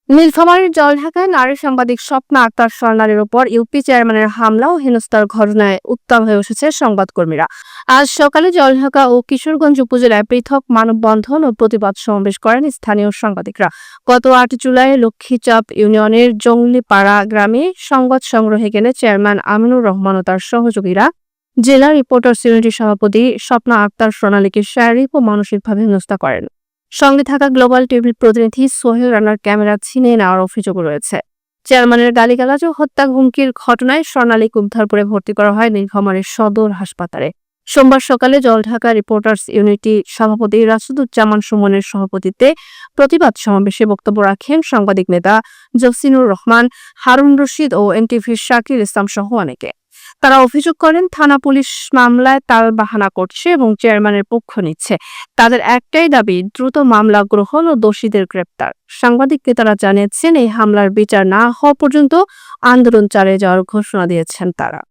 নীলফামারীর জলঢাকায় নারী সাংবাদিক স্বপ্না আক্তার স্বর্ণালীর উপর ইউপি চেয়ারম্যানের হামলা ও হেনস্থার ঘটনায় উত্তাল হয়ে উঠেছে সংবাদকর্মীরা। আজ সকালে জলঢাকা ও কিশোরগঞ্জ উপজেলায় পৃথক মানববন্ধন ও প্রতিবাদ সমাবেশ করেন স্থানীয় সাংবাদিকরা। গত ৮ জুলাই লক্ষ্মীচাপ ইউনিয়নের জঙ্গলিপাড়া গ্রামে সংবাদ সংগ্রহে গেলে চেয়ারম্যান আমিনুর রহমান ও তার সহযোগীরা জেলা রিপোর্টার্স ইউনিটির সভাপতি স্বপ্না আক্তার স্বর্ণালীকে শারীরিক ও মানসিকভাবে হেনস্থা করেন। সঙ্গে থাকা গ্লোবাল টিভির প্রতিনিধি সোহেল রানার ক্যামেরা ছিনিয়ে নেওয়ার অভিযোগ রয়েছে। চেয়ারম্যানের গালিগালাজ ও হত্যা হুমকির ঘটনায় স্বর্ণালীকে উদ্ধার করে ভর্তি করা হয় নীলফামারীর সদর হাসপাতালে। সোমবার সকালে জলঢাকা রিপোর্টার্স ইউনিটি সভাপতি রাসুদুজ্জামান সুমনের সভাপতিত্বে প্রতিবাদ সমাবেশে বক্তব্য রাখেন সাংবাদিক নেতা জসিনুর রহমান, হারুন রশিদ ও এনটিভির শাকিল ইসলাম সহ অনেকে। তারা অভিযোগ করেন, থানা পুলিশ মামলায় তালবাহানা করছে এবং চেয়ারম্যানের পক্ষ নিচ্ছে। তাদের একটাই দাবি, দ্রুত মামলা গ্রহণ ও দোষীদের গ্রেপ্তার। সাংবাদিককে তারা জানিয়েছেন, এই হামলার বিচার না হওয়া পর্যন্ত আন্দোলন চালিয়ে যাওয়ার ঘোষণা দিয়েছেন তারা।